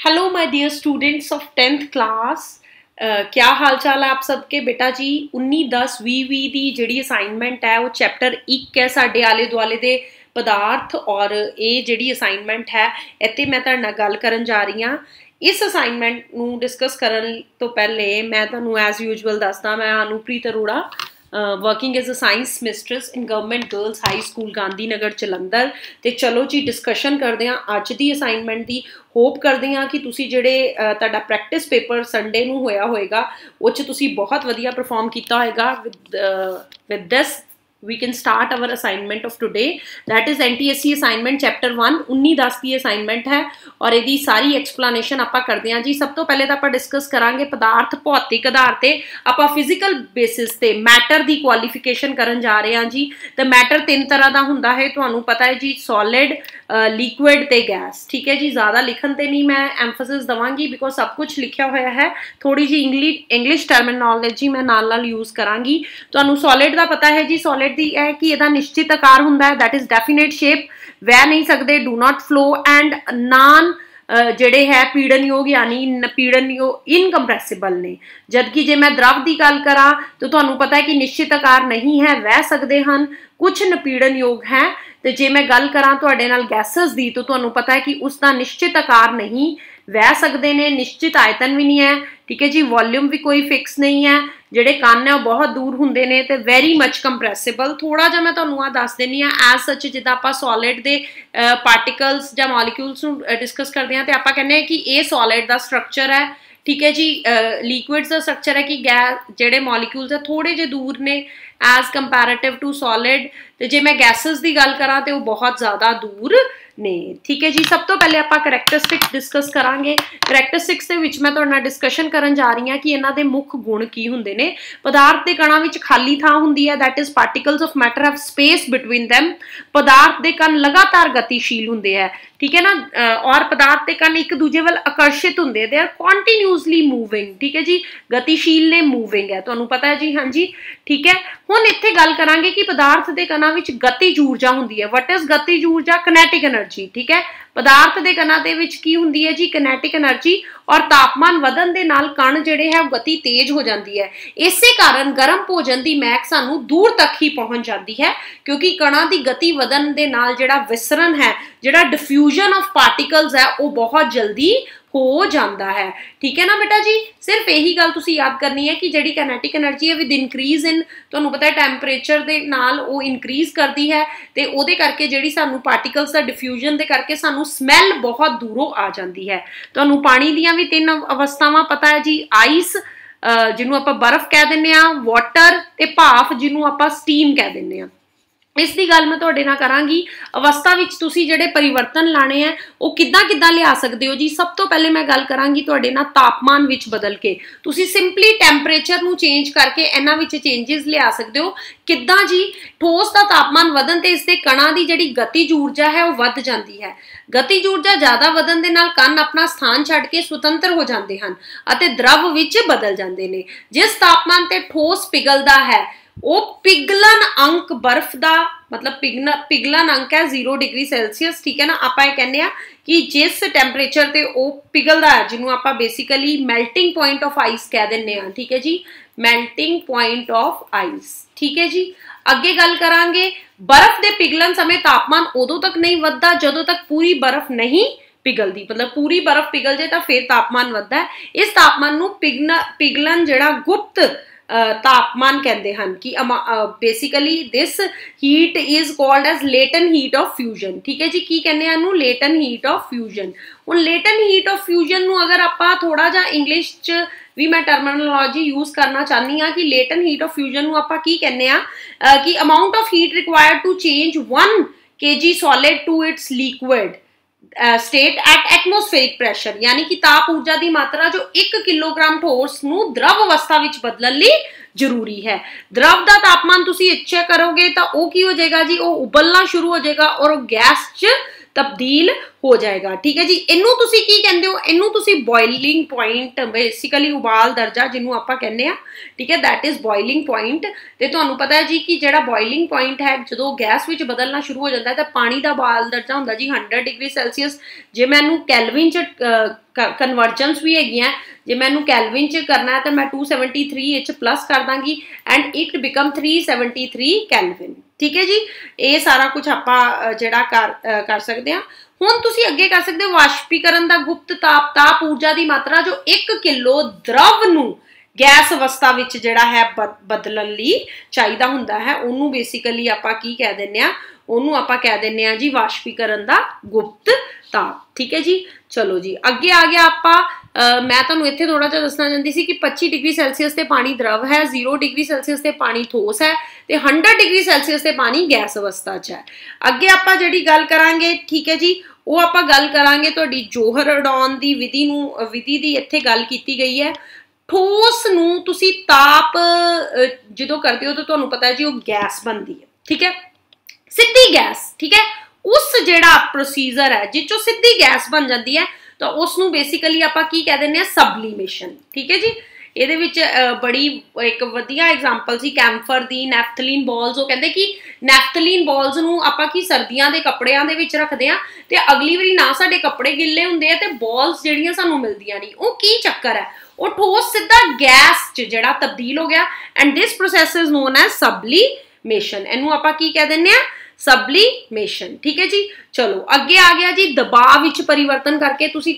Hello my dear students of 10th class. क्या हाल चाल है आप सबके बेटा जी। 19 10 20 ਦੀ ਜਿਹੜੀ ਅਸਾਈਨਮੈਂਟ ਹੈ ਉਹ ਚੈਪਟਰ 1 ਹੈ ਸਾਡੇ ਆਲੇ ਦੁਆਲੇ ਦੇ ਪਦਾਰਥ ਔਰ ਇਹ ਜਿਹੜੀ ਅਸਾਈਨਮੈਂਟ ਹੈ ਇੱਥੇ ਮੈਂ ਤੁਹਾਡੇ ਨਾਲ ਗੱਲ ਕਰਨ ਜਾ ਰਹੀ ਹਾਂ। ਇਸ ਅਸਾਈਨਮੈਂਟ ਨੂੰ ਡਿਸਕਸ ਕਰਨ ਤੋਂ ਪਹਿਲੇ ਮੈਂ ਤੁਹਾਨੂੰ ਐਜ਼ ਯੂਜੂਅਲ ਦੱਸਦਾ ਮੈਂ Anupreet Arora working as a science mistress in government girls high school Gandhi Nagar Jalandhar. तो चलो जी डिस्कशन करते हैं अज की असाइनमेंट की। होप करते हैं कि तुसी जेडे तुहाडा प्रैक्टिस पेपर संडे नूं होया होएगा उह च तुसी बहुत वधिया परफॉर्म किया होएगा। With this we can start our assignment of today, that is NTSC assignment chapter 1 19 10 की assignment है और ਇਹਦੀ ਸਾਰੀ एक्सप्लेनेशन ਆਪਾਂ ਕਰਦੇ ਹਾਂ ਜੀ। ਸਭ ਤੋਂ ਪਹਿਲੇ ਤਾਂ ਆਪਾਂ ਡਿਸਕਸ ਕਰਾਂਗੇ ਪਦਾਰਥ ਭੌਤਿਕ ਆਧਾਰ ਤੇ ਆਪਾਂ ਫਿਜ਼ੀਕਲ ਬੇਸਿਸ ਤੇ ਮੈਟਰ ਦੀ ਕੁਆਲੀਫਿਕੇਸ਼ਨ ਕਰਨ ਜਾ ਰਹੇ ਹਾਂ ਜੀ। ਤੇ ਮੈਟਰ ਤਿੰਨ ਤਰ੍ਹਾਂ ਦਾ ਹੁੰਦਾ ਹੈ ਤੁਹਾਨੂੰ ਪਤਾ ਹੈ ਜੀ, ਸੋਲਿਡ लिक्विड ते गैस। ठीक है जी, ज़्यादा लिखन ते नहीं मैं एम्फेसिस दवांगी बिकॉज सब कुछ लिखा हुआ है। थोड़ी जी इंग्लिश टर्मिनोलॉजी मैं नाल यूज़ करांगी। तुहानू सॉलिड का पता है जी, सॉलिड दी है कि इहदा निश्चित आकार हुंदा है, दैट इज़ डेफिनेट शेप, वह नहीं सकते, डू नॉट फ्लो एंड नान ਜਿਹੜੇ है पीड़नयोग यानी पीड़नयोग इनकंप्रैसिबल ने। जबकि जे मैं द्रव की गल करा तो तुहानू पता है कि निश्चित आकार नहीं है, वह सकते हैं, कुछ नपीड़नयोग है। तो जे मैं गल करा तुहाडे नाल गैसेस दी तो तुहानू पता है कि उसका निश्चित आकार नहीं, वह सकते हैं, निश्चित आयतन भी नहीं है। ठीक है जी, वॉल्यूम भी कोई फिक्स नहीं है, ਜਿਹੜੇ ਕੰਨ ਹੈ ਉਹ ਬਹੁਤ ਦੂਰ ਹੁੰਦੇ ਨੇ ਤੇ ਵੈਰੀ ਮੱਚ ਕੰਪਰੈਸਿਬਲ। ਥੋੜਾ ਜਿਹਾ ਮੈਂ ਤੁਹਾਨੂੰ ਆ ਦੱਸ ਦਿੰਨੀ ਆ ਐਜ਼ ਸੱਚ, ਜਿੱਦਾਂ ਆਪਾਂ ਸੋਲਿਡ ਦੇ ਪਾਰਟੀਕਲਸ ਜਾਂ ਮੋਲੀਕਿਊਲਸ ਨੂੰ ਡਿਸਕਸ ਕਰਦੇ ਆ ਤੇ ਆਪਾਂ ਕਹਿੰਦੇ ਆ ਕਿ ਇਹ ਸੋਲਿਡ ਦਾ ਸਟਰਕਚਰ ਹੈ। ਠੀਕ ਹੈ ਜੀ, ਲਿਕੁਇਡਸ ਦਾ ਸਟਰਕਚਰ ਹੈ ਕਿ ਗੈਸ ਜਿਹੜੇ ਮੋਲੀਕਿਊਲਸ ਹੈ ਥੋੜੇ ਜਿਹੇ ਦੂਰ ਨੇ ਐਜ਼ ਕੰਪੈरेटिव टू सॉलिड। ਤੇ ਜੇ ਮੈਂ ਗੈਸਸ ਦੀ ਗੱਲ ਕਰਾਂ ਤੇ ਉਹ ਬਹੁਤ ਜ਼ਿਆਦਾ ਦੂਰ ਨੇ। ठीक है जी, सब तो पहले आप करैक्टरिस्टिक्स डिस्कस करांगे। करैक्टरिस्टिक्स ਦੇ ਵਿੱਚ ਮੈਂ ਤੁਹਾਡੇ ਨਾਲ ਡਿਸਕਸ਼ਨ ਕਰਨ ਜਾ ਰਹੀ ਹਾਂ ਕਿ ਇਹਨਾਂ ਦੇ ਮੁੱਖ ਗੁਣ ਕੀ ਹੁੰਦੇ ਨੇ। ਪਦਾਰਥ ਦੇ ਕਣਾਂ ਵਿੱਚ ਖਾਲੀ ਥਾਂ ਹੁੰਦੀ ਹੈ, that is particles of matter have space between them। पदार्थ ਦੇ ਕਣ ਲਗਾਤਾਰ ਗਤੀਸ਼ੀਲ ਹੁੰਦੇ ਹੈ, ठीक है ना, और पदार्थ के कण एक दूजे वाल आकर्षित होंगे, दे आर कॉन्टीन्यूसली मूविंग। ठीक है जी, गतिशील ने मूविंग है, तुहानू पता है जी। हाँ जी, ठीक है। हुण इत्थे गल करांगे कि पदार्थ के कणां विच गतिज ऊर्जा हुंदी है। वट इज गतिज ऊर्जा? Kinetic energy. ठीक है, पदार्थ के कणां दे विच की हुंदी है जी? Kinetic energy. और तापमान वधन दे नाल कण जिहड़े है गति तेज हो जाती है। इसे कारण गर्म भोजन की महक सानू दूर तक ही पहुंच जाती है, क्योंकि कणां की गति वधन दे नाल जिहड़ा विसरण है, जिहड़ा डिफ्यूजन ऑफ पार्टिकल्स है, वो बहुत जल्दी हो जाता है। ठीक है ना बेटा जी, सिर्फ यही गल तुसी याद करनी है कि जिहड़ी काइनेटिक एनर्जी है विद इंक्रीज इन, तुहानू पता है टैंपरेचर दे नाल वो इंक्रीज करती है ते ओदे करके जिहड़ी सानू पार्टिकल्स दा डिफ्यूजन दे करके सानू स्मैल बहुत दूरों आ जाती है। तुहानू पानी दीयां भी तीन अवस्थावां पता है जी, आइस जिन्हों आपां बर्फ कह दिंदे आ, वाटर ते भाफ जिन्हों आपां स्टीम कह दिंदे आ। इस दी गल मैं तुहाडे नाल करांगी। अवस्था विच तुसीं जिहड़े परिवर्तन लाने हैं वो किद्दां किद्दां लिया सकदे हो जी। सब तो पहले मैं गल करांगी तुहाडे नाल तापमान विच बदल के। तुसीं सिंपली टैंपरेचर नूं चेंज करके इन्हां विच चेंजिस लिया सकदे हो। किद्दां जी? ठोस दा तापमान वधन ते इसदे कणां दी जिहड़ी गतिज ऊर्जा है वो वध जांदी है। गतिज ऊर्जा ज़्यादा वधन दे नाल कण अपना स्थान छड्ड के सुतंत्र हो जाते हैं अते द्रव विच बदल जाते हैं। जिस तापमान ते ठोस पिघलदा है वो पिघलन अंक बर्फ का मतलब पिघलन अंक है 0 डिग्री सेल्सियस। ठीक है ना, आप कहने कि जिस टैंपरेचर ते वो पिघलदा है जिन्हों आप basically melting point of ice कह दें। ठीक है जी, मेल्टिंग पॉइंट ऑफ आइस। ठीक है जी, अगे गल करांगे। बर्फ के पिघलन समय तापमान उदों तक नहीं वधदा जदों तक पूरी बर्फ नहीं पिघलती, मतलब पूरी बर्फ पिघल जाए तो फिर तापमान वधदा है। इस तापमान नूं पिघलन जिहड़ा गुप्त तापमान कहते हैं कि basically this heat is called as latent heat of fusion. ठीक है जी, की कहने हैं लेटन हीट ऑफ फ्यूजन। हुण लेटन हीट ऑफ फ्यूजन नूं अगर आप थोड़ा जा इंग्लिश च भी मैं टर्मिनोलॉजी यूज करना चाहनी हाँ कि लेटन हीट ऑफ फ्यूजन नूं आपां की कहने कि amount of heat required to change 1 kg solid to its liquid state at atmospheric pressure, यानी कि ताप ऊर्जा की मात्रा जो 1 किलोग्राम ठोस नूं द्रव अवस्था विच बदलण लई जरूरी है। द्रव का तापमान तुसीं चेक करोगे तो वो की हो जाएगा जी, वो उबलना शुरू हो जाएगा और गैस च ਤਬਦੀਲ ਹੋ ਜਾਏਗਾ। ਠੀਕ ਹੈ ਜੀ, ਇਹਨੂੰ ਤੁਸੀਂ ਕੀ ਕਹਿੰਦੇ ਹੋ, ਇਹਨੂੰ ਤੁਸੀਂ ਬੋਇਲਿੰਗ ਪੁਆਇੰਟ, ਬੇਸਿਕਲੀ ਉਬਾਲ ਦਰਜਾ ਜਿਹਨੂੰ ਆਪਾਂ ਕਹਿੰਦੇ ਆ, ਠੀਕ ਹੈ, दैट इज ਬੋਇਲਿੰਗ ਪੁਆਇੰਟ। ਤੇ ਤੁਹਾਨੂੰ ਪਤਾ ਹੈ ਜੀ ਕਿ ਜਿਹੜਾ ਬੋਇਲਿੰਗ ਪੁਆਇੰਟ ਹੈ ਜਦੋਂ ਗੈਸ ਵਿੱਚ ਬਦਲਣਾ ਸ਼ੁਰੂ ਹੋ ਜਾਂਦਾ ਤਾਂ ਪਾਣੀ ਦਾ ਉਬਾਲ ਦਰਜਾ ਹੁੰਦਾ ਜੀ 100 ਡਿਗਰੀ ਸੈਲਸੀਅਸ। ਜੇ ਮੈਨੂੰ ਕੈਲਵਿਨ ਚ ਕਨਵਰਜਨਸ ਵੀ ਹੈਗੀਆਂ, ਜੇ ਮੈਨੂੰ ਕੈਲਵਿਨ ਚ ਕਰਨਾ ਹੈ ਤਾਂ ਮੈਂ 273 ਚ ਪਲੱਸ ਕਰ ਦਾਂਗੀ ਐਂਡ ਇਟ ਬਿਕਮ 373 ਕੈਲਵਿਨ। ਠੀਕ ਹੈ ਜੀ, ਇਹ ਸਾਰਾ ਕੁਝ ਆਪਾਂ ਜਿਹੜਾ ਕਰ ਸਕਦੇ ਹਾਂ। ਹੁਣ ਤੁਸੀਂ ਅੱਗੇ ਕਰ ਸਕਦੇ ਹੋ ਵਾਸ਼ਪੀਕਰਨ ਦਾ ਗੁਪਤ ਤਾਪ ਊਰਜਾ ਦੀ ਮਾਤਰਾ ਜੋ 1 ਕਿਲੋ द्रव ਨੂੰ ਗੈਸ ਅਵਸਥਾ ਵਿੱਚ ਜਿਹੜਾ ਹੈ ਬਦਲਣ ਲਈ ਚਾਹੀਦਾ ਹੁੰਦਾ ਹੈ, ਉਹਨੂੰ ਬੇਸਿਕਲੀ ਆਪਾਂ ਕੀ ਕਹਿ ਦਿੰਦੇ ਆ, ਉਹਨੂੰ ਆਪਾਂ ਕਹਿ ਦਿੰਦੇ ਆ ਜੀ ਵਾਸ਼ਪੀਕਰਨ ਦਾ ਗੁਪਤ ਤਾਪ। ਠੀਕ ਹੈ ਜੀ, ਚਲੋ ਜੀ ਅੱਗੇ ਆ ਗਿਆ ਆਪਾਂ। ਮੈਂ ਤੁਹਾਨੂੰ ਇੱਥੇ ਥੋੜਾ ਜਿਹਾ ਦੱਸਣਾ ਚਾਹੁੰਦੀ ਸੀ ਕਿ 25 ਡਿਗਰੀ ਸੈਲਸੀਅਸ ਤੇ ਪਾਣੀ द्रव ਹੈ, 0 ਡਿਗਰੀ ਸੈਲਸੀਅਸ ਤੇ ਪਾਣੀ ਠੋਸ ਹੈ ਤੇ 100 ਡਿਗਰੀ ਸੈਲਸੀਅਸ ਤੇ ਪਾਣੀ ਗੈਸ ਅਵਸਥਾ 'ਚ ਹੈ। ਅੱਗੇ ਆਪਾਂ ਜਿਹੜੀ ਗੱਲ ਕਰਾਂਗੇ, ਠੀਕ ਹੈ ਜੀ, ਉਹ ਆਪਾਂ ਗੱਲ ਕਰਾਂਗੇ ਤੁਹਾਡੀ ਜੋਹਰ ਉਡਾਉਣ ਦੀ ਵਿਧੀ ਦੀ ਇੱਥੇ ਗੱਲ ਕੀਤੀ ਗਈ ਹੈ। ਠੋਸ ਨੂੰ ਤੁਸੀਂ ਤਾਪ ਜਦੋਂ ਕਰਦੇ ਹੋ ਤਾਂ ਤੁਹਾਨੂੰ ਪਤਾ ਹੈ ਜੀ ਉਹ ਗੈਸ ਬਣਦੀ ਹੈ। ਠੀਕ ਹੈ, ਸਿੱਧੀ ਗੈਸ। ਠੀਕ ਹੈ, ਉਸ ਜਿਹੜਾ ਪ੍ਰੋਸੀਜਰ ਹੈ ਜਿਸ ਚੋਂ ਸਿੱਧੀ ਗੈਸ ਬਣ ਜਾਂਦੀ ਹੈ ਤਾਂ ਉਸ ਨੂੰ ਬੇਸਿਕਲੀ ਆਪਾਂ ਕੀ ਕਹਿ ਦਿੰਦੇ ਆ, ਸਬਲੀਮੇਸ਼ਨ। ਠੀਕ ਹੈ ਜੀ, ਇਹਦੇ ਵਿੱਚ ਬੜੀ ਇੱਕ ਵਧੀਆ ਐਗਜ਼ਾਮਪਲ ਸੀ ਕੈਂਫਰ ਦੀ, ਨੈਫਥਲੀਨ ਬਾਲਸ। ਉਹ ਕਹਿੰਦੇ ਕਿ ਨੈਫਥਲੀਨ ਬਾਲਸ ਨੂੰ ਆਪਾਂ ਕੀ ਸਰਦੀਆਂ ਦੇ ਕੱਪੜਿਆਂ ਦੇ ਵਿੱਚ ਰੱਖਦੇ ਆ ਤੇ ਅਗਲੀ ਵਾਰੀ ਨਾ ਸਾਡੇ ਕੱਪੜੇ ਗਿੱਲੇ ਹੁੰਦੇ ਆ ਤੇ ਬਾਲਸ ਜਿਹੜੀਆਂ ਸਾਨੂੰ ਮਿਲਦੀਆਂ ਨਹੀਂ। ਉਹ ਕੀ ਚੱਕਰ ਹੈ, ਉਹ ਠੋਸ ਸਿੱਧਾ ਗੈਸ 'ਚ ਜਿਹੜਾ ਤਬਦੀਲ ਹੋ ਗਿਆ and this process is known as sublimation. ਇਹਨੂੰ ਆਪਾਂ ਕੀ ਕਹਿ ਦਿੰਦੇ ਆ, ਸਬਲੀਮੇਸ਼ਨ। ਠੀਕ ਹੈ ਜੀ, ਚਲੋ ਅੱਗੇ ਆ ਗਿਆ ਜੀ ਦਬਾਅ ਵਿੱਚ ਪਰਿਵਰਤਨ ਕਰਕੇ ਤੁਸੀਂ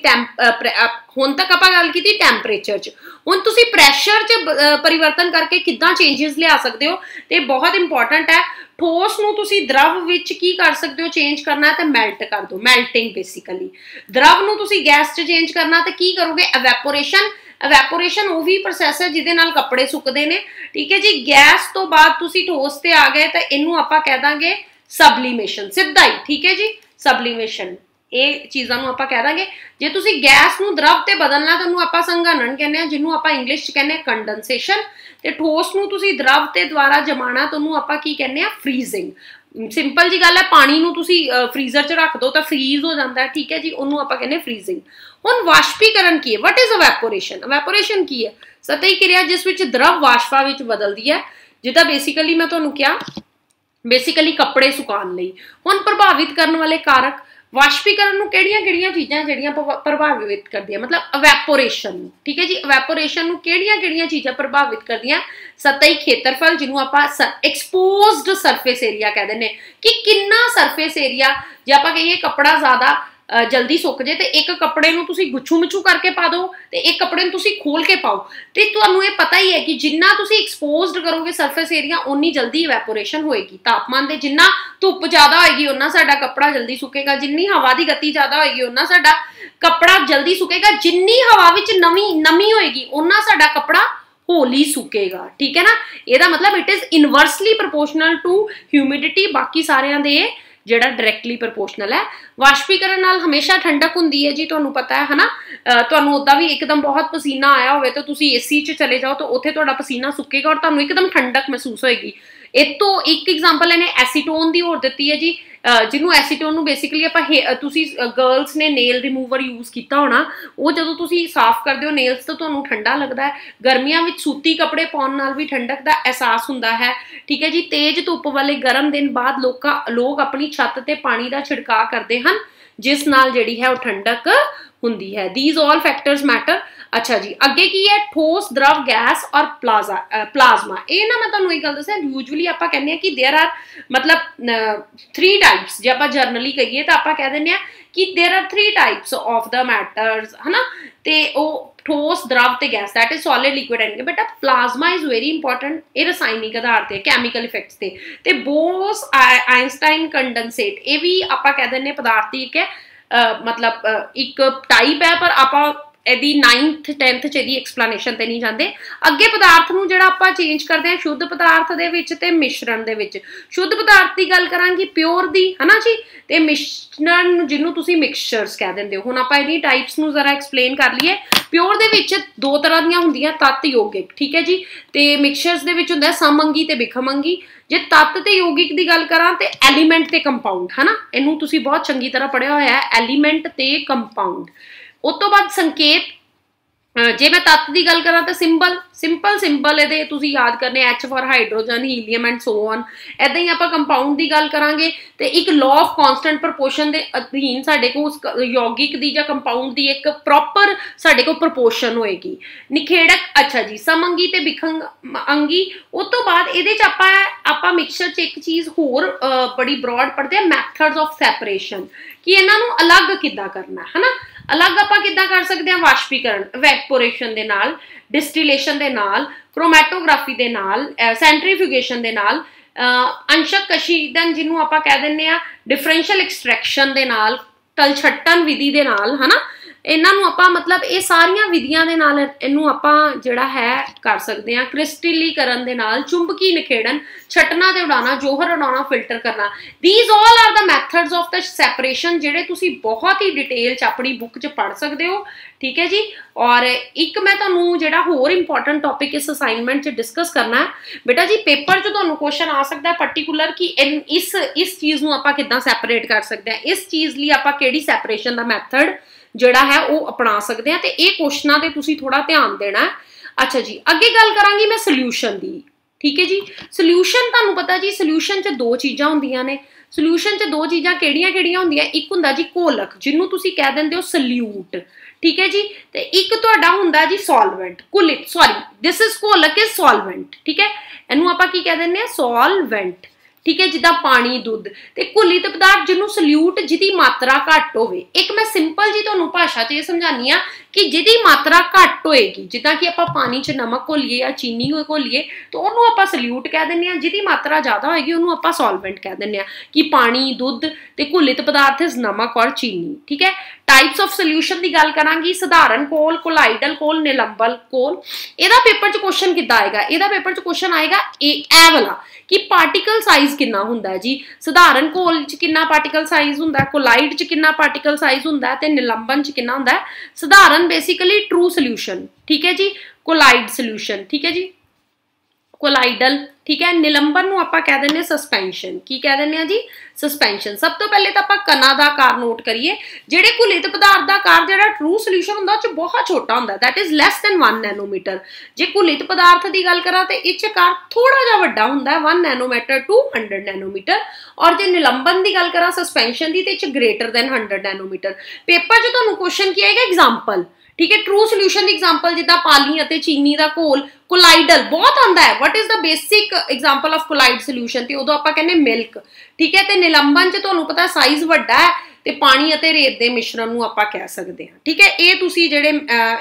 ਹੁਣ ਤੱਕ ਆਪਾਂ ਗੱਲ ਕੀਤੀ ਟੈਂਪਰੇਚਰ 'ਚ, ਹੁਣ ਤੁਸੀਂ ਪ੍ਰੈਸ਼ਰ 'ਚ ਪਰਿਵਰਤਨ ਕਰਕੇ ਕਿੱਦਾਂ ਚੇਂਜਸ ਲਿਆ ਸਕਦੇ ਹੋ ਤੇ ਬਹੁਤ ਇੰਪੋਰਟੈਂਟ ਹੈ। ਠੋਸ ਨੂੰ ਤੁਸੀਂ द्रव ਵਿੱਚ ਕੀ ਕਰ ਸਕਦੇ ਹੋ, ਚੇਂਜ ਕਰਨਾ ਹੈ ਤਾਂ ਮੈਲਟ ਕਰ ਦਿਓ, ਮੈਲਟਿੰਗ ਬੇਸਿਕਲੀ। द्रव ਨੂੰ ਤੁਸੀਂ ਗੈਸ 'ਚ ਚੇਂਜ ਕਰਨਾ ਤਾਂ ਕੀ ਕਰੋਗੇ, ਐਵੈਪੋਰੇਸ਼ਨ। ਐਵੈਪੋਰੇਸ਼ਨ ਉਹ ਵੀ ਪ੍ਰੋਸੈਸ ਹੈ ਜਿਹਦੇ ਨਾਲ ਕੱਪੜੇ ਸੁੱਕਦੇ ਨੇ। ਠੀਕ ਹੈ ਜੀ, ਗੈਸ ਤੋਂ ਬਾਅਦ ਤੁਸੀਂ ਠੋਸ ਤੇ ਆ ਗਏ ਤਾਂ ਇਹਨੂੰ ਆਪਾਂ ਕਹਿ ਦਾਂਗੇ ਸਬਲੀਮੇਸ਼ਨ, ਸਿੱਧਾ ਹੀ। ਠੀਕ ਹੈ ਜੀ, ਸਬਲੀਮੇਸ਼ਨ, ਇਹ ਚੀਜ਼ਾਂ ਨੂੰ ਆਪਾਂ ਕਹਿ ਦਾਂਗੇ। ਜੇ ਤੁਸੀਂ ਗੈਸ ਨੂੰ द्रव ਤੇ ਬਦਲਣਾ ਤਾਂ ਉਹਨੂੰ ਆਪਾਂ ਸੰਘਨਨ ਕਹਿੰਦੇ ਆ, ਜਿਹਨੂੰ ਆਪਾਂ ਇੰਗਲਿਸ਼ 'ਚ ਕਹਿੰਦੇ ਆ ਕੰਡੈਂਸੇਸ਼ਨ। ਤੇ ਠੋਸ ਨੂੰ ਤੁਸੀਂ द्रव ਤੇ ਦੁਆਰਾ ਜਮਾਣਾ ਤਾਂ ਉਹਨੂੰ ਆਪਾਂ ਕੀ ਕਹਿੰਦੇ ਆ, ਫਰੀਜ਼ਿੰਗ। ਸਿੰਪਲ ਜੀ ਗੱਲ ਹੈ, ਪਾਣੀ ਨੂੰ ਤੁਸੀਂ ਫਰੀਜ਼ਰ 'ਚ ਰੱਖ ਦੋ ਤਾਂ ਫਰੀਜ਼ ਹੋ ਜਾਂਦਾ। ਠੀਕ ਹੈ ਜੀ, ਉਹਨੂੰ ਆਪਾਂ ਕਹਿੰਦੇ ਫਰੀਜ਼ਿੰਗ। ਹੁਣ ਵਾਸ਼ਪੀਕਰਨ ਕੀ ਹੈ, ਵਟ ਇਜ਼ ਅਵੈਪੋਰੇਸ਼ਨ। ਅਵੈਪੋਰੇਸ਼ਨ ਕੀ ਹੈ, ਸਤਹੀ ਕਿਰਿਆ ਜਿਸ ਵਿੱਚ द्रव ਵਾਸ਼ਪਾਂ ਵਿੱਚ ਬਦਲਦੀ ਹੈ, ਜਿੱਦਾਂ ਬੇਸਿਕਲੀ ਮੈਂ ਤੁਹਾਨੂੰ ਕਿਹਾ ਬੇਸਿਕਲੀ ਕੱਪੜੇ ਸੁਕਾਉਣ ਲਈ। ਹੁਣ ਪ੍ਰਭਾਵਿਤ ਕਰਨ ਵਾਲੇ ਕਾਰਕ, ਵਾਸ਼ਪੀਕਰਨ ਨੂੰ ਕਿਹੜੀਆਂ ਚੀਜ਼ਾਂ ਜਿਹੜੀਆਂ ਪ੍ਰਭਾਵਿਤ ਕਰਦੀਆਂ, ਮਤਲਬ ਅਵੈਪੋਰੇਸ਼ਨ ਨੂੰ। ਠੀਕ ਹੈ ਜੀ, ਅਵੈਪੋਰੇਸ਼ਨ ਨੂੰ ਕਿਹੜੀਆਂ ਚੀਜ਼ਾਂ ਪ੍ਰਭਾਵਿਤ ਕਰਦੀਆਂ, ਸਤਹੀ ਖੇਤਰਫਲ ਜਿਹਨੂੰ ਆਪਾਂ ਐਕਸਪੋਜ਼ਡ ਸਰਫੇਸ ਏਰੀਆ ਕਹਿ ਦਿੰਦੇ ਕਿ ਕਿੰਨਾ ਸਰਫੇਸ ਏਰੀਆ। ਜੇ ਆਪਾਂ ਕਹੀਏ ਕੱਪੜਾ ਜ਼ਿਆਦਾ ਜਲਦੀ ਸੁੱਕ ਜੇ ਤੇ ਇੱਕ ਕੱਪੜੇ ਨੂੰ ਤੁਸੀਂ ਗੁੱਛੂ ਮਿੱਛੂ ਕਰਕੇ ਪਾ ਦਿਓ ਤੇ ਇੱਕ ਕੱਪੜੇ ਨੂੰ ਤੁਸੀਂ ਖੋਲ ਕੇ ਪਾਓ ਤੇ ਤੁਹਾਨੂੰ ਇਹ ਪਤਾ ਹੀ ਹੈ ਕਿ ਜਿੰਨਾ ਤੁਸੀਂ ਐਕਸਪੋਜ਼ਡ ਕਰੋਗੇ ਸਰਫੇਸ ਏਰੀਆ ਉਨੀ ਜਲਦੀ ਇਵੈਪੋਰੇਸ਼ਨ ਹੋਏਗੀ। ਤਾਪਮਾਨ ਦੇ ਜਿੰਨਾ ਧੁੱਪ ਜ਼ਿਆਦਾ ਹੋਏਗੀ ਉਹਨਾਂ ਸਾਡਾ ਕੱਪੜਾ ਜਲਦੀ ਸੁੱਕੇਗਾ, ਜਿੰਨੀ ਹਵਾ ਦੀ ਗਤੀ ਜ਼ਿਆਦਾ ਹੋਏਗੀ ਉਹਨਾਂ ਸਾਡਾ ਕੱਪੜਾ ਜਲਦੀ ਸੁੱਕੇਗਾ, ਜਿੰਨੀ ਹਵਾ ਵਿੱਚ ਨਮੀ ਹੋਏਗੀ ਉਹਨਾਂ ਸਾਡਾ ਕੱਪੜਾ ਹੋਲੀ ਸੁੱਕੇਗਾ। ਠੀਕ ਹੈ ਨਾ, ਇਹਦਾ ਮਤਲਬ it is inversely proportional to humidity, ਬਾਕੀ ਸਾਰਿਆਂ ਦੇ ਜਿਹੜਾ ਡਾਇਰੈਕਟਲੀ ਪ੍ਰੋਪੋਰਸ਼ਨਲ ਹੈ। ਵਾਸ਼ਪੀਕਰਨ ਨਾਲ ਹਮੇਸ਼ਾ ਠੰਡਕ ਹੁੰਦੀ ਹੈ ਜੀ, ਤੁਹਾਨੂੰ ਪਤਾ ਹੈ ਹਨਾ। ਤੁਹਾਨੂੰ ਉੱਦਾਂ ਵੀ ਇੱਕਦਮ ਬਹੁਤ ਪਸੀਨਾ ਆਇਆ ਹੋਵੇ ਤਾਂ ਤੁਸੀਂ ਏਸੀ 'ਚ ਚਲੇ ਜਾਓ ਤਾਂ ਉੱਥੇ ਤੁਹਾਡਾ ਪਸੀਨਾ ਸੁੱਕੇਗਾ ਔਰ ਤੁਹਾਨੂੰ ਇੱਕਦਮ ਠੰਡਕ ਮਹਿਸੂਸ ਹੋਏਗੀ। ਇਹ ਤੋਂ ਇੱਕ ਐਗਜ਼ਾਮਪਲ ਇਹਨੇ ਐਸੀਟੋਨ ਦੀ ਹੋਰ ਦਿੱਤੀ ਹੈ ਜੀ, ਜਿਹਨੂੰ ਐਸੀਟੋਨ ਨੂੰ ਬੇਸਿਕਲੀ ਆਪਾਂ ਤੁਸੀਂ ਗਰਲਸ ਨੇ ਨੇਲ ਰਿਮੂਵਰ ਯੂਜ਼ ਕੀਤਾ ਹੋਣਾ, ਉਹ ਜਦੋਂ ਤੁਸੀਂ ਸਾਫ਼ ਕਰਦੇ ਹੋ ਨੇਲਸ ਤਾਂ ਤੁਹਾਨੂੰ ਠੰਡਾ ਲੱਗਦਾ ਹੈ। ਗਰਮੀਆਂ ਵਿੱਚ ਸੂਤੀ ਕੱਪੜੇ ਪਾਉਣ ਨਾਲ ਵੀ ਠੰਡਕ ਦਾ ਅਹਿਸਾਸ ਹੁੰਦਾ ਹੈ। ਠੀਕ ਹੈ ਜੀ, ਤੇਜ਼ ਧੁੱਪ ਵਾਲੇ ਗਰਮ ਦਿਨ ਬਾਅਦ ਲੋਕ ਆਪਣੀ ਛੱਤ ਤੇ ਪਾਣੀ ਦਾ ਛਿੜਕਾਅ ਕਰਦੇ ਹਨ ਜਿਸ ਨਾਲ ਜਿਹੜੀ ਹੈ ਉਹ ਠੰਡਕ ਹੁੰਦੀ ਹੈ। These all factors matter. अच्छा जी, अगे की है ठोस, द्रव, गैस और प्लाज्मा। ये ना मैं तुहानू एक गल दसां, यूजुअली आपां कहने आ कि देयर आर मतलब 3 टाइप्स। जे आपां जर्नली कहिए तो आपां कह दिंदे आ कि there are 3 types of the matters, है ना। ते ओ ठोस, द्रव ते gas, that is solid, liquid and बेटा प्लाज्मा इज वेरी इंपॉर्टेंट। ये रसायनिक आधार ते कैमिकल इफेक्ट्स ते बोस आइंस्टाइन कंडेंसेट, ये भी आपां कह दिंदे पदार्थ दी एक मतलब एक टाइप है, पर आपां ਇਹਦੀ 9th 10th ਚ ਇਹਦੀ ਐਕਸਪਲੇਨੇਸ਼ਨ ਤੇ ਨਹੀਂ ਜਾਂਦੇ। ਅੱਗੇ ਪਦਾਰਥ ਨੂੰ ਜਿਹੜਾ ਆਪਾਂ ਚੇਂਜ ਕਰਦੇ ਹਾਂ ਸ਼ੁੱਧ ਪਦਾਰਥ ਦੇ ਵਿੱਚ ਤੇ ਮਿਸ਼ਰਣ ਦੇ ਵਿੱਚ। ਸ਼ੁੱਧ ਪਦਾਰਥ ਦੀ ਗੱਲ ਕਰਾਂਗੀ ਪਿਓਰ ਦੀ, ਹਨਾ ਜੀ, ਤੇ ਮਿਸ਼ਰਣ ਜਿਹਨੂੰ ਤੁਸੀਂ ਮਿਕਸਚਰਸ ਕਹਿ ਦਿੰਦੇ ਹੋ। ਹੁਣ ਆਪਾਂ ਇਹਦੀ ਟਾਈਪਸ ਨੂੰ ਜ਼ਰਾ ਐਕਸਪਲੇਨ ਕਰ ਲਈਏ। ਪਿਓਰ ਦੇ ਵਿੱਚ ਦੋ ਤਰ੍ਹਾਂ ਦੀਆਂ ਹੁੰਦੀਆਂ, ਤੱਤ ਯੋਗਿਕ, ਠੀਕ ਹੈ ਜੀ, ਤੇ ਮਿਕਸਚਰਸ ਦੇ ਵਿੱਚ ਹੁੰਦਾ ਸਮਅੰਗੀ ਤੇ ਵਿਖਮਅੰਗੀ। ਜੇ ਤੱਤ ਤੇ ਯੋਗਿਕ ਦੀ ਗੱਲ ਕਰਾਂ ਤੇ ਐਲੀਮੈਂਟ ਤੇ ਕੰਪਾਊਂਡ, ਹਨਾ, ਇਹਨੂੰ ਤੁਸੀਂ ਬਹੁਤ ਚੰਗੀ ਤਰ੍ਹਾਂ ਪੜ੍ਹਿਆ ਹੋਇਆ ਹੈ, ਐਲੀਮੈਂਟ ਤੇ ਕੰਪਾਊਂਡ। ਉਸ ਤੋਂ ਬਾਅਦ ਸੰਕੇਤ, ਜੇ ਮੈਂ ਤੱਤ ਦੀ ਗੱਲ ਕਰਾਂ ਤਾਂ ਸਿੰਪਲ ਇਹਦੇ ਤੁਸੀਂ ਯਾਦ ਕਰਨੇ H for hydrogen, helium and so on. ਇੱਦਾਂ ਹੀ ਆਪਾਂ ਕੰਪਾਊਂਡ ਦੀ ਗੱਲ ਕਰਾਂਗੇ ਤੇ ਇੱਕ ਲਾਅ ਆਫ ਕਾਂਸਟੈਂਟ ਪ੍ਰਪੋਰਸ਼ਨ ਦੇ ਅਧੀਨ ਸਾਡੇ ਕੋਲ ਯੌਗਿਕ ਦੀ ਜਾਂ ਕੰਪਾਊਂਡ ਦੀ ਇੱਕ ਪ੍ਰੋਪਰ ਸਾਡੇ ਕੋਲ ਪ੍ਰਪੋਰਸ਼ਨ ਹੋਏਗੀ। ਨਿਖੇੜਕ, ਅੱਛਾ ਜੀ, ਸਮਅੰਗੀ ਤੇ ਵਿਖਮਅੰਗੀ। ਉਸ ਤੋਂ ਬਾਅਦ ਇਹਦੇ ਚ ਆਪਾਂ ਮਿਕਸਚਰ ਚ ਇੱਕ ਚੀਜ਼ ਹੋਰ ਬੜੀ ਬ੍ਰੌਡ ਪੜ੍ਹਦੇ ਆ, ਮੈਥਡਸ ਆਫ ਸੈਪਰੇਸ਼ਨ, ਕਿ ਇਹਨਾਂ ਨੂੰ ਅਲੱਗ ਕਿੱਦਾਂ ਕਰਨਾ, ਹਨਾ। ਅਲੱਗ ਆਪਾਂ ਕਿੱਦਾਂ ਕਰ ਸਕਦੇ ਹਾਂ? ਵਾਸ਼ਪੀਕਰਨ, ਵੈਪੋਰੇਸ਼ਨ ਦੇ ਨਾਲ, ਡਿਸਟਿਲੇਸ਼ਨ ਦੇ ਨਾਲ, ਕ੍ਰੋਮੈਟੋਗ੍ਰਾਫੀ ਦੇ ਨਾਲ, ਸੈਂਟਰੀਫਿਊਗੇਸ਼ਨ ਦੇ ਨਾਲ, ਅੰਸ਼ਕ ਕਸ਼ੀਦਨ ਜਿਹਨੂੰ ਆਪਾਂ ਕਹਿ ਦਿੰਦੇ ਆ, ਡਿਫਰੈਂਸ਼ੀਅਲ ਐਕਸਟ੍ਰੈਕਸ਼ਨ ਦੇ ਨਾਲ, ਤਲਛਟਨ ਵਿਧੀ ਦੇ ਨਾਲ, ਹਨਾ। ਇਹਨਾਂ ਨੂੰ ਆਪਾਂ ਮਤਲਬ ਇਹ ਸਾਰੀਆਂ ਵਿਧੀਆਂ ਦੇ ਨਾਲ ਇਹਨੂੰ ਆਪਾਂ ਜਿਹੜਾ ਹੈ ਕਰ ਸਕਦੇ ਹਾਂ। ਕ੍ਰਿਸਟਲੀਕਰਨ ਦੇ ਨਾਲ, ਚੁੰਬਕੀ ਨਿਖੇੜਨ, ਛਟਣਾ ਤੇ ਉਡਾਉਣਾ, ਜੋਹਰ ਉਡਾਉਣਾ, ਫਿਲਟਰ ਕਰਨਾ। These all are the methods of the separation, ਜਿਹੜੇ ਤੁਸੀਂ ਬਹੁਤ ਹੀ ਡਿਟੇਲ ਚ ਆਪਣੀ ਬੁੱਕ ਚ ਪੜ੍ਹ ਸਕਦੇ ਹੋ, ਠੀਕ ਹੈ ਜੀ। ਔਰ ਇੱਕ ਮੈਂ ਤੁਹਾਨੂੰ ਜਿਹੜਾ ਹੋਰ ਇੰਪੋਰਟੈਂਟ ਟੌਪਿਕ ਇਸ ਅਸਾਈਨਮੈਂਟ ਚ ਡਿਸਕਸ ਕਰਨਾ ਹੈ ਬੇਟਾ ਜੀ, ਪੇਪਰ ਚ ਤੁਹਾਨੂੰ ਕੁਐਸਚਨ ਆ ਸਕਦਾ ਹੈ ਪਾਰਟਿਕੂਲਰ ਕਿ ਇਸ ਚੀਜ਼ ਨੂੰ ਆਪਾਂ ਕਿੱਦਾਂ ਸੈਪਰੇਟ ਕਰ ਸਕਦੇ ਹਾਂ, ਇਸ ਚੀਜ਼ ਲਈ ਆਪਾਂ ਕਿਹੜੀ ਸੈਪਰੇਸ਼ਨ ਦਾ ਮੈਥਡ ਜਿਹੜਾ ਹੈ ਉਹ ਅਪਣਾ ਸਕਦੇ ਆ, ਤੇ ਇਹ ਕੁਐਸਚਨਾਂ ਤੇ ਤੁਸੀਂ ਥੋੜਾ ਧਿਆਨ ਦੇਣਾ। ਅੱਛਾ ਜੀ, ਅੱਗੇ ਗੱਲ ਕਰਾਂਗੀ ਮੈਂ ਸੋਲੂਸ਼ਨ ਦੀ, ਠੀਕ ਹੈ ਜੀ। ਸੋਲੂਸ਼ਨ ਤੁਹਾਨੂੰ ਪਤਾ ਜੀ, ਸੋਲੂਸ਼ਨ ਚ ਦੋ ਚੀਜ਼ਾਂ ਹੁੰਦੀਆਂ ਨੇ। ਸੋਲੂਸ਼ਨ ਚ ਦੋ ਚੀਜ਼ਾਂ ਕਿਹੜੀਆਂ ਹੁੰਦੀਆਂ? ਇੱਕ ਹੁੰਦਾ ਜੀ ਘੋਲਕ, ਜਿਹਨੂੰ ਤੁਸੀਂ ਕਹਿ ਦਿੰਦੇ ਹੋ ਸੋਲਿਊਟ, ਠੀਕ ਹੈ ਜੀ, ਤੇ ਇੱਕ ਤੁਹਾਡਾ ਹੁੰਦਾ ਜੀ ਸੋਲਵੈਂਟ, ਘੁਲਿਤ, ਸੌਰੀ ਦਿਸ ਇਜ਼ ਘੋਲਕ ਇਜ਼ ਸੋਲਵੈਂਟ, ਠੀਕ ਹੈ। ਇਹਨੂੰ ਆਪਾਂ ਕੀ ਕਹਿ ਦਿੰਦੇ ਆ? ਸੋਲਵੈਂਟ, ਠੀਕ ਹੈ, ਜਿੱਦਾਂ ਪਾਣੀ, ਦੁੱਧ। ਤੇ ਘੁਲਿਤ ਪਦਾਰਥ ਜਿਹਨੂੰ ਸੋਲਿਊਟ, ਜਿਹਦੀ ਮਾਤਰਾ ਘੱਟ ਹੋਵੇ। ਇੱਕ ਮੈਂ ਸਿੰਪਲ ਜੀ ਤੁਹਾਨੂੰ ਭਾਸ਼ਾ 'ਚ ਇਹ ਸਮਝਾਉਂਦੀ ਆ ਕਿ ਜਿਹਦੀ ਮਾਤਰਾ ਘੱਟ ਹੋਏਗੀ, ਜਿੱਦਾਂ ਕਿ ਆਪਾਂ ਪਾਣੀ 'ਚ ਨਮਕ ਘੋਲੀਏ ਜਾਂ ਚੀਨੀ ਘੋਲੀਏ ਤਾਂ ਉਹਨੂੰ ਆਪਾਂ ਸੋਲਿਊਟ ਕਹਿ ਦਿੰਦੇ ਹਾਂ। ਜਿਹਦੀ ਮਾਤਰਾ ਜ਼ਿਆਦਾ ਹੋਏਗੀ ਉਹਨੂੰ ਆਪਾਂ ਸੋਲਵੈਂਟ ਕਹਿ ਦਿੰਦੇ ਹਾਂ। ਕਿ ਪਾਣੀ, ਦੁੱਧ ਤੇ ਘੁਲਿਤ ਪਦਾਰਥ ਇਜ਼ ਨਮਕ ਔਰ ਚੀਨੀ, ਠੀਕ ਹੈ। ਟਾਈਪਸ ਆਫ ਸੋਲਿਊਸ਼ਨ ਦੀ ਗੱਲ ਕਰਾਂਗੀ, ਸਧਾਰਨ ਘੋਲ, ਕੋਲਾਈਡਲ ਘੋਲ, ਨਿਲੰਬਨ ਘੋਲ। ਇਹਦਾ ਪੇਪਰ 'ਚ ਕੁਐਸਚਨ ਕਿੱਦਾਂ ਆਏਗਾ? ਇਹਦਾ ਪੇਪਰ 'ਚ ਕੁਐਸਚਨ ਆਏਗਾ ਇਹ ਵਾਲਾ ਕਿ ਪਾਰਟੀਕਲ ਸਾਈਜ਼ ਕਿੰਨਾ ਹੁੰਦਾ ਹੈ ਜੀ। ਸਧਾਰਨ ਘੋਲ 'ਚ ਕਿੰਨਾ ਪਾਰਟੀਕਲ ਸਾਈਜ਼ ਹੁੰਦਾ, ਕੋਲਾਈਡ 'ਚ ਕਿੰਨਾ ਪਾਰਟੀਕਲ ਸਾਈਜ਼ ਹੁੰਦਾ ਤੇ ਨਿਲੰਬਨ 'ਚ ਕਿੰਨਾ ਹੁੰਦਾ। ਸਧਾਰਨ ਬੇਸਿਕਲੀ ਟਰੂ ਸੋਲਿਊਸ਼ਨ, ਠੀਕ ਹੈ ਜੀ। ਕੋਲਾਈਡ ਸੋਲਿਊਸ਼ਨ, ਠੀਕ ਹੈ ਜੀ, ਕੋਲਾਈਡਲ, ਠੀਕ ਹੈ। ਨਿਲੰਬਨ ਨੂੰ ਆਪਾਂ ਕਹਿ ਦਿੰਦੇ ਸਸਪੈਂਸ਼ਨ। ਕੀ ਕਹਿ ਦਿੰਦੇ ਆ ਜੀ? ਸਸਪੈਂਸ਼ਨ। ਸਭ ਤੋਂ ਪਹਿਲੇ ਤਾਂ ਆਪਾਂ ਕਣਾਂ ਦਾ ਆਕਾਰ ਨੋਟ ਕਰੀਏ। ਜਿਹੜੇ ਘੁਲਿਤ ਪਦਾਰਥ ਦਾ ਆਕਾਰ ਜਿਹੜਾ ਟਰੂ ਸੋਲਿਊਸ਼ਨ ਹੁੰਦਾ ਉਹ 'ਚ ਬਹੁਤ ਛੋਟਾ ਹੁੰਦਾ, that is less than 1 nanometre. ਜੇ ਘੁਲਿਤ ਪਦਾਰਥ ਦੀ ਗੱਲ ਕਰਾਂ ਤੇ ਇਹ 'ਚ ਆਕਾਰ ਥੋੜਾ ਜਿਹਾ ਵੱਡਾ ਹੁੰਦਾ, 1 ਨੈਨੋਮੀਟਰ ਟੂ 100 ਨੈਨੋਮੀਟਰ। ਔਰ ਜੇ ਨਿਲੰਬਨ ਦੀ ਗੱਲ ਕਰਾਂ ਸਸਪੈਂਸ਼ਨ ਦੀ, ਤੇ ਇਹ 'ਚ ਗ੍ਰੇਟਰ ਦੈਨ 100 ਨੈਨੋਮੀਟਰ। ਪੇਪਰ 'ਚ ਤੁਹਾਨੂੰ ਕੁਐਸਚਨ ਕੀ ਆਏਗਾ? ਐਗਜ਼ਾਮਪਲ, ਠੀਕ ਹੈ। ਟਰੂ ਸੋਲਿਊਸ਼ਨ ਦੀ ਐਗਜ਼ਾਮਪਲ ਜਿੱਦਾਂ ਪਾਣੀ ਅਤੇ ਚੀਨੀ ਦਾ ਘੋਲ। ਕੋਲਾਈਡਲ ਬਹੁਤ ਆਉਂਦਾ ਹੈ, what is the basic example of collide solution, ਤੇ ਉਦੋਂ ਆਪਾਂ ਕਹਿੰਦੇ ਮਿਲਕ, ਠੀਕ ਹੈ। ਤੇ ਨਿਲੰਬਨ 'ਚ ਤੁਹਾਨੂੰ ਪਤਾ ਸਾਈਜ਼ ਵੱਡਾ ਹੈ ਤੇ ਪਾਣੀ ਅਤੇ ਰੇਤ ਦੇ ਮਿਸ਼ਰਣ ਨੂੰ ਆਪਾਂ ਕਹਿ ਸਕਦੇ ਹਾਂ, ਠੀਕ ਹੈ। ਇਹ ਤੁਸੀਂ ਜਿਹੜੇ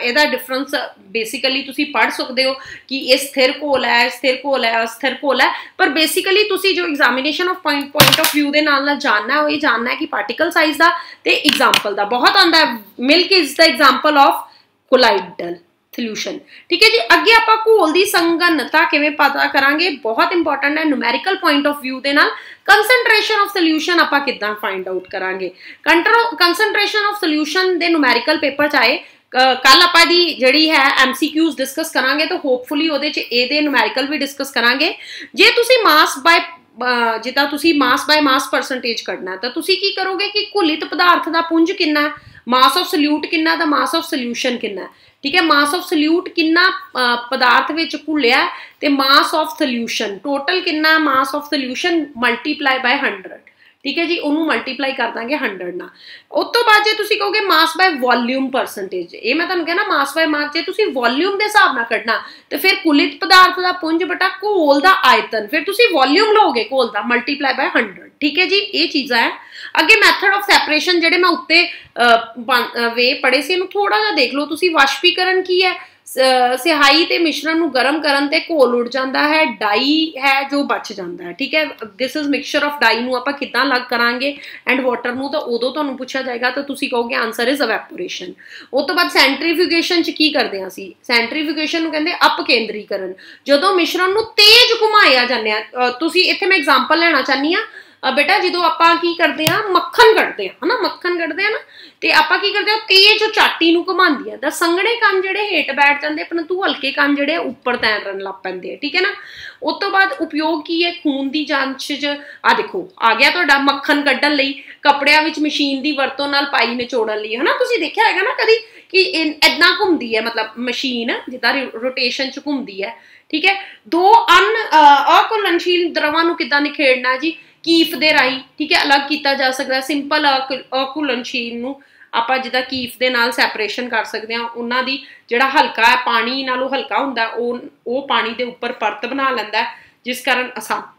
ਇਹਦਾ ਡਿਫਰੈਂਸ ਬੇਸਿਕਲੀ ਤੁਸੀਂ ਪੜ੍ਹ ਸਕਦੇ ਹੋ ਕਿ ਇਹ ਸਥਿਰ ਘੋਲ ਹੈ, ਸਥਿਰ ਘੋਲ ਹੈ, ਅਸਥਿਰ ਘੋਲ ਹੈ। ਪਰ ਬੇਸਿਕਲੀ ਤੁਸੀਂ ਜੋ examination of point of view ਦੇ ਨਾਲ ਜਾਣਨਾ ਉਹ ਇਹ ਜਾਣਨਾ ਹੈ ਕਿ ਪਾਰਟੀਕਲ ਸਾਈਜ਼ ਦਾ ਤੇ ਐਗਜ਼ਾਮਪਲ ਦਾ ਬਹੁਤ ਆਉਂਦਾ ਹੈ। Milk is the example of colloidal solution, ਠੀਕ ਹੈ ਜੀ। ਅੱਗੇ ਆਪਾਂ ਘੋਲ ਦੀ ਸੰਘਣਤਾ ਕਿਵੇਂ ਪਤਾ ਕਰਾਂਗੇ? ਬਹੁਤ ਇੰਪੋਰਟੈਂਟ ਹੈ। ਨੂਮੈਰੀਕਲ ਪੁਆਇੰਟ ਆਫ ਵਿਊ ਦੇ ਨਾਲ ਕੰਸੈਂਟ੍ਰੇਸ਼ਨ ਆਫ ਸੋਲਿਊਸ਼ਨ ਆਪਾਂ ਕਿੱਦਾਂ ਫਾਈਂਡ ਆਊਟ ਕਰਾਂਗੇ? ਕੰਸੈਂਟ੍ਰੇਸ਼ਨ ਆਫ ਸੋਲਿਊਸ਼ਨ ਦੇ ਨੂਮੈਰੀਕਲ ਪੇਪਰ 'ਚ ਆਏ। ਕੱਲ ਆਪਾਂ ਦੀ ਜਿਹੜੀ ਹੈ MCQs ਡਿਸਕਸ ਕਰਾਂਗੇ ਤਾਂ ਹੋਪਫੁਲੀ ਉਹਦੇ 'ਚ ਇਹਦੇ ਨੂਮੈਰੀਕਲ ਵੀ ਡਿਸਕਸ ਕਰਾਂਗੇ। ਜੇ ਤੁਸੀਂ ਮਾਸ ਬਾਏ ਜਿੱਦਾਂ ਤੁਸੀਂ ਮਾਸ ਬਾਏ ਮਾਸ ਪਰਸੈਂਟੇਜ ਕੱਢਣਾ ਤਾਂ ਤੁਸੀਂ ਕੀ ਕਰੋਗੇ ਕਿ ਘੁਲਿਤ ਪਦਾਰਥ ਦਾ ਪੁੰਜ ਕਿੰਨਾ, ਮਾਸ ਆਫ ਸੋਲਿਊਟ ਕਿੰਨਾ, ਦਾ ਮਾਸ ਆਫ ਸੋਲਿਊਸ਼ਨ ਕਿੰਨਾ, ਠੀਕ ਹੈ। ਮਾਸ ਆਫ ਸੋਲਿਊਟ ਕਿੰਨਾ ਪਦਾਰਥ ਵਿੱਚ ਘੁਲਿਆ ਤੇ ਮਾਸ ਆਫ ਸੋਲਿਊਸ਼ਨ ਟੋਟਲ ਕਿੰਨਾ, ਮਾਸ ਆਫ ਸੋਲਿਊਸ਼ਨ ਮਲਟੀਪਲਾਈ ਬਾय 100, ਠੀਕ ਹੈ ਜੀ। ਉਹਨੂੰ ਮਲਟੀਪਲਾਈ ਕਰ ਦਾਂਗੇ 100 ਨਾਲ। ਉਸ ਤੋਂ ਬਾਅਦ ਜੇ ਤੁਸੀਂ ਕਹੋਗੇ ਮਾਸ ਬਾय ਵੋਲਿਊਮ ਪਰਸੈਂਟੇਜ, ਇਹ ਮੈਂ ਤੁਹਾਨੂੰ ਕਹਿਣਾ ਮਾਸ ਬਾय ਮਾਸ, ਜੇ ਤੁਸੀਂ ਵੋਲਿਊਮ ਦੇ ਹਿਸਾਬ ਨਾਲ ਕੱਢਣਾ ਤੇ ਫਿਰ ਘੁਲਿਤ ਪਦਾਰਥ ਦਾ ਪੁੰਜ ਬਟਾ ਘੋਲ ਦਾ ਆਇਤਨ, ਫਿਰ ਤੁਸੀਂ ਵੋਲਿਊਮ ਲਓਗੇ ਘੋਲ ਦਾ ਮਲਟੀਪਲਾਈ ਬਾय 100, ਠੀਕ ਹੈ ਜੀ। ਇਹ ਚੀਜ਼ਾਂ ਹੈ। ਅੱਗੇ ਮੈਥਡ ਆਫ ਸੈਪਰੇਸ਼ਨ ਜਿਹੜੇ ਮੈਂ ਉੱਤੇ ਵੇ ਪੜ੍ਹੇ ਸੀ, ਇਹਨੂੰ ਥੋੜਾ ਜਿਹਾ ਦੇਖ ਲਓ ਤੁਸੀਂ। ਵਾਸ਼ਪੀਕਰਨ ਕੀ ਹੈ? सिहाई ते मिश्रण नूं गरम करन ते घोल उड़ जाता है, डाई है जो बच जाता है। ठीक है, this is mixture of dye नूं आपां किद्दां अलग करांगे एंड वाटर नूं, तो उदों तुहानूं पुछया जाएगा तो तुसीं कहोगे आंसर इज इवैपोरेशन। उस तो बाद सेंट्रीफ्यूगेशन च की करदे हां असीं, सेंट्रीफ्यूगेशन नूं कहंदे अपकेंद्रीकरण। जदों मिश्रण नूं तेज घुमाया जांदा है, तुसीं इत्थे मैं एग्जांपल लैना चाहनी हां बेटा, जो आप की करते हैं मक्खन कटते हैं है ना, मक्खन कटते हैं ना, तो आप की करते हैं तेज चाटी नूं घुमांदी है, संघने कण जिहड़े हेठ बैठ जाते, परंतु हल्के कण जिहड़े उपर तैरन लग पैंदे हैं। ठीक है ना। उस तो बाद उपयोग की है खून की जांच च, आ देखो आ गया तुहाडा मक्खन कड्ढण लई कपड़ियां विच मशीन की वरतों नाल पाई निचोड़न लई, है ना। तुसीं देखिया होगा ना कदी कि इदां घुमदी है, मतलब मशीन जिद्दां रोटेशन च घुमदी है। ठीक है, दो अघुलनशील द्रवां नूं किद्दां निखेड़ना जी, कीफ दे राही। ठीक है, अलग किया जा सकता है। सिंपल अघुलनशील नूं आपां जिद्दां कीफ दे नाल सैपरेशन कर सकते हैं, उन्हां दी जिहड़ा हल्का है पानी नालों हल्का हुंदा वो पानी दे उपर परत बना लैंदा है, जिस कारण आसानी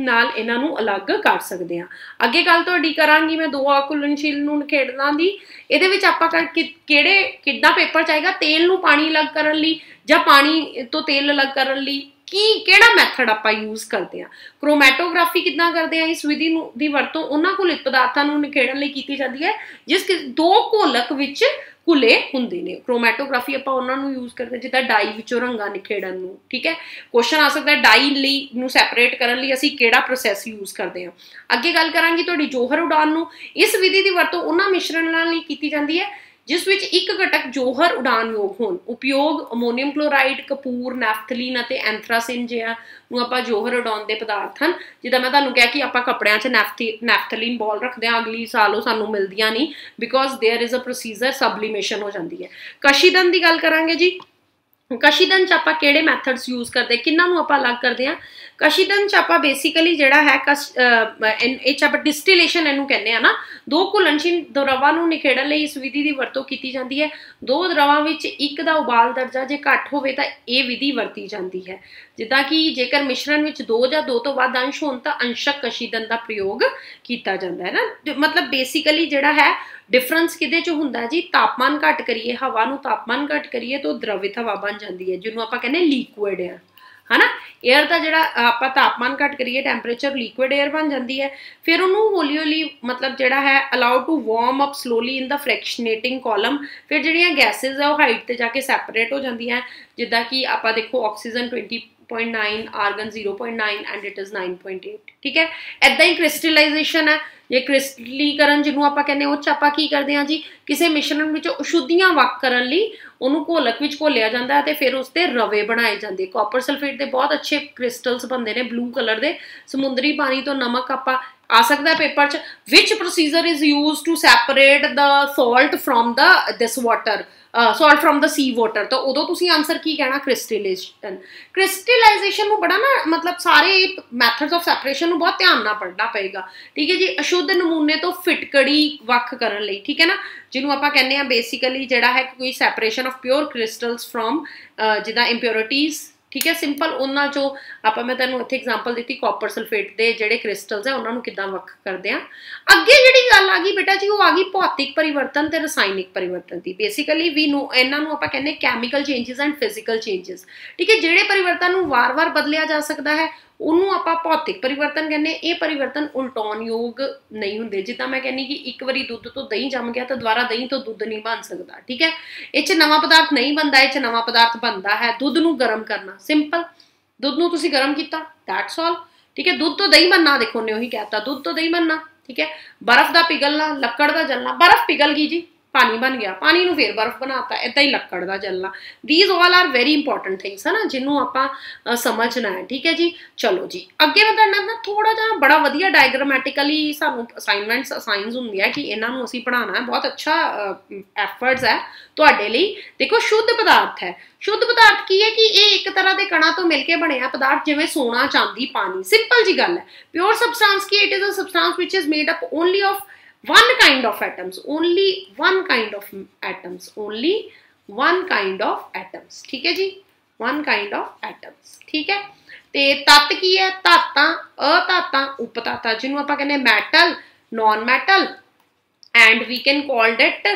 नाल इन्हां नूं अलग कर सकते हैं। अगे गल तुहाडी करांगी मैं दो अघुलनशील नूं निखेड़ना दी। इहदे विच आपां किहड़े किद्दां पेपर चाहेगा, तेल नूं पानी अलग करन लई जां पानी तो तेल अलग करन लई की किहड़ा मैथड आपां यूज करते हैं। क्रोमैटोग्राफी किद्दां करते हैं, इस विधि दी वरतों उन्हां घुलित पदार्थां नूं निखेड़न लई कीती जांदी है जिस दो घोलक विच घुले हुंदे ने। क्रोमैटोग्राफी आपां उन्हां नूं यूज करते हैं जिद्दां डाई विचों रंगां निखेड़न नूं। ठीक है, क्वेश्चन आ सकदा है डाई लई नूं सैपरेट करन लई असीं किहड़ा प्रोसैस यूज करते हैं। अगे गल करांगी तुहाडी जोहर उड़ान नूं। इस विधि दी वरतों उन्हां मिश्रणां लई कीती जांदी है जिस विच एक घटक जोहर उड़ान योग होण। उपयोग अमोनीयम क्लोराइड, कपूर, नैफ्थलीन अते एंथ्रासिन जिहा नूं आपां जोहर उड़ाउण दे पदार्थ हन। जिद्दां मैं तुहानूं कहा कि आपां कपड़ियां च नैफ्थलीन बॉल रखदे हां, अगली साल ओह सानूं मिलदियां नहीं, because there is a procedure, sublimation हो जाती है। कशीदन की गल करांगे जी। कशीदन च आपां किहड़े मैथड्स यूज करते, किन्हां नूं आपां अलग करदे हां। कशीदन च आपां बेसिकली जिहड़ा है आपां डिस्टिलेशन इहनूं कहंदे हां ना। दो घुलनशील द्रवां नूं निखेड़न लई इस विधि की वरतों की जाती है। दो द्रवां विच एक दा उबाल दर्जा जे घट होवे तां इह विधि वरती जाती है। जिद्दां कि जेकर मिश्रण विच दो जां दो तो वध अंश होण तां अंशक कशीदन का प्रयोग किया जाता है ना। मतलब बेसिकली जिहड़ा है डिफरेंस किहदे च हुंदा जी, तापमान घट करिए, हवा नूं तापमान घट करिए तो द्रवित हवा बन जाती है, जिन्हों आपां कहंदे लिक्विड एयर, है ना। एयर का जिहड़ा आपां तापमान घट करिए टैंपरेचर लिक्विड एयर बन जाती है। फिर उन्होंने हौली हौली मतलब जिहड़ा है allow to warm up slowly in the fractionating column. फिर जिहड़ियां गैसेज है वो हाइट ते जाके सैपरेट हो जांदियां, जिद्दां कि आपां देखो oxygen 20.9, argon 0.9 and it is 9.8। ठीक है, ऐदां ही क्रिस्टलाइजेशन है, जे क्रिस्टलीकरण जिन्हों आपां कहंदे उह च आपां की करदे हां जी, किसी मिश्रण विचों अशुद्धियां वख करन लई उहनूं घोलक विच घोलिया जांदा है ते फिर उसते रवे बनाए जांदे। कॉपर सल्फेट दे बहुत अच्छे क्रिस्टल्स बनदे ने ब्लू कलर दे। समुद्री पानी तो नमक आपां आ सकता है पेपर च। Which procedure is use to separate the salt from the this water, salt from the sea water, तो उदों तुसीं आंसर की कहना, क्रिस्टलाइजेशन। क्रिस्टलाइजेशन नूं बड़ा ना मतलब सारे मैथड्स ऑफ सैपरेशन नूं बहुत ध्यान नाल पढ़ना पेगा। ठीक है जी, अशुद्ध नमूने तो फिटकड़ी वख करन लई। ठीक है ना, जिन्हों आपां कहंदे आ बेसिकली जिहड़ा है कोई सैपरेशन ऑफ प्योर क्रिस्टल्स फ्रॉम जिद्दां इंप्योरिटीज़। ठीक है, सिंपल उन्हां चों आपां मैं तुहानूं इत्थे एग्जांपल दित्ती कॉपर सल्फेट दे जिहड़े क्रिस्टल्स है उन्हां नूं किद्दां वख करदे आ। अगे जिहड़ी गल आ गई बेटा जी, वो आ गई भौतिक परिवर्तन ते रसायनिक परिवर्तन की। बेसिकली वी नो इन्हां नूं आपां कहंदे chemical changes and physical changes. ठीक है, जिहड़े परिवर्तन नूं वार वार बदलिया जा सकता है उन्होंने आपां भौतिक परिवर्तन कहने। ये परिवर्तन उल्टाउण योग नहीं हुंदे। जिद्दां मैं कहनी कि एक बारी दुध तो दही जम गया तो दोबारा दही तो दुध नहीं बन सकता। ठीक है, इह नवां पदार्थ नहीं बनता, इह नवां पदार्थ बनता है दुध नूं गर्म करना। सिंपल, दुध नूं तुसीं गर्म कीता, दैट्स ऑल। ठीक है, दुध तो दही बनना, देखो उन्हें उही कहता दुध तो दही बनना। ठीक है, बर्फ का पिघलना, लक्कड़ का जलना, बर्फ पिघल गई जी, पानी बन गया, पानी नूं फिर बर्फ बनाता, इदां ही लक्कड़ का जलना। These all are very important things है ना, जिन्हों आपां समझना है। ठीक है जी, चलो जी अगे मैं तुहाडे नाल थोड़ा जिहा बड़ा वधिया डायग्रामैटिकली सानूं असाइनमेंट्स असाइनस हुंदी है कि इन्हां नूं असीं पढ़ाना है। बहुत अच्छा एफर्ट्स है तुहाडे लई। देखो शुद्ध पदार्थ है, शुद्ध पदार्थ की है कि ये एक तरह के कणा तो मिलकर बनिया पदार्थ, जिवें सोना, चांदी, पानी। सिंपल जी गल है। प्योर सबसटेंस की it is a substance which is made up only of one kind of atoms, only one kind of atoms, only one kind of atoms। ठीक है जी, one kind of atoms। ठीक है, ते तत्त की है, धातां, अधातां, उपधातां, जिन्हों आपां कहने metal, non metal and we can called it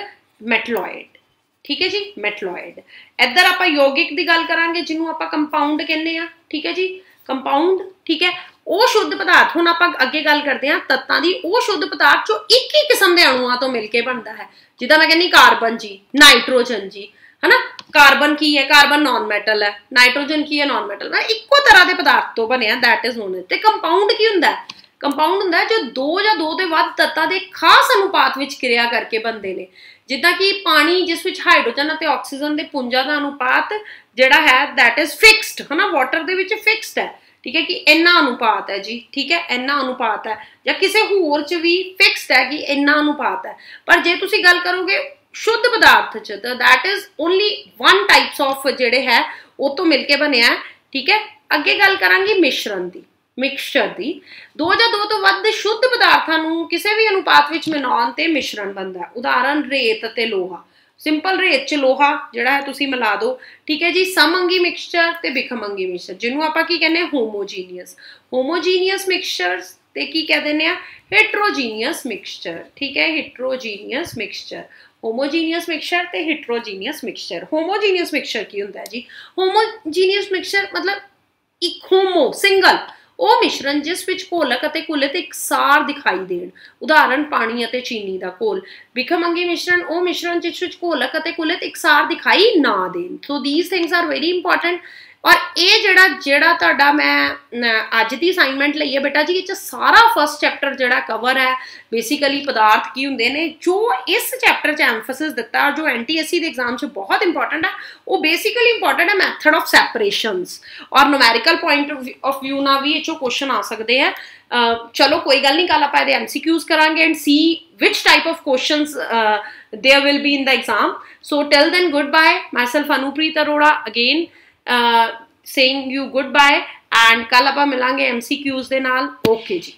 metalloid. ठीक है जी, मेटलॉइड। इधर आप यौगिक की गल करांगे जिन्होंने आप कंपाउंड कहने आ, ठीक है जी, कंपाउंड, ठीक है। वो शुद्ध पदार्थ, हुण आपां अगे गल करते हैं तत्तां दी, वो शुद्ध पदार्थ जो एक ही किस्म के अणुआं तो मिलके बनता है, जिद्दां मैं कहनी कार्बन जी, नाइट्रोजन जी, है ना। कार्बन की है, कार्बन नॉन मैटल है, नाइट्रोजन की है, नॉन मैटल, इक्को तरह के पदार्थ तो बने, दैट इज नोन। ते कंपाउंड की हुंदा है? कंपाउंड हुंदा है जो दो या दो ते वध तत्तां दे खास अनुपात विच क्रिया करके बनते हैं, जिद्दां कि पानी जिस विच हाइड्रोजन और ऑक्सीजन के पुंजां का अनुपात जिहड़ा है दैट इज फिक्सड, है ना, वाटर दे विच फिक्सड है, ठीक है, कि इन्ना अनुपात है जी, ठीक है, इन्ना अनुपात है, या किसी होर च भी फिक्सड है कि इन्ना अनुपात है। पर जे तुसीं गल करोगे शुद्ध पदार्थ च, तो that is only one types of जिहड़े है वो तो मिलके बनिया है, ठीक है। अगे गल करांगे मिश्रण की, मिक्सचर की, दो या दो तो वध शुद्ध पदार्थां नूं किसी भी अनुपात विच मिलाउण ते मिश्रण बनता है। उदाहरण रेत ते लोहा, सिंपल रेत च लोहा जिहड़ा है तुसीं मिला दो, ठीक है जी। समअंगी मिक्सचर ते बिखमअंगी मिक्सचर जिन्होंने आपां की कहने होमोजीनियस, होमोजीनियस मिक्सचर्स ते की कह दिंदे आ हेट्रोजीनियस मिक्सचर, ठीक है, हेट्रोजीनियस मिक्सचर, होमोजीनियस मिक्सचर ते हेट्रोजीनियस मिक्सचर। होमोजीनियस मिक्सचर की हुंदा है जी? होमोजीनियस मिक्सचर मतलब एक होमो सिंगल वो मिश्रण जिस विच घोलक अते घुलित इकसार दिखाई देण, उदाहरण पानी अते चीनी दा घोल। बिखमअंगी मिश्रण वो मिश्रण जिस विच घोलक अते घुलित इकसार दिखाई ना देण। So these things are very important. और ये ਜਿਹੜਾ ਤੁਹਾਡਾ मैं ਅੱਜ ਦੀ असाइनमेंट ਲਈ ਹੈ बेटा जी, ਇਹ सारा फर्स्ट चैप्टर ਜਿਹੜਾ कवर है बेसिकली पदार्थ की ਹੁੰਦੇ ने, जो इस चैप्टर च एम्फसिस दिता जो NTSC ਦੇ एग्जाम च बहुत इंपॉर्टेंट है, वो बेसिकली इंपॉर्टेंट है मैथड ऑफ सैपरेशंस और न्यूमेरिकल पॉइंट ऑफ व्यू ना भी ये क्वेश्चन आ सकते हैं। चलो कोई गल नहीं, कल आप MCQs करांगे and see which type of questions there will be in the exam. So till then, goodbye. Myself Anupreet Arora again saying you goodbye, and कल आप मिलांगे MCQs दे नाल। ओके जी।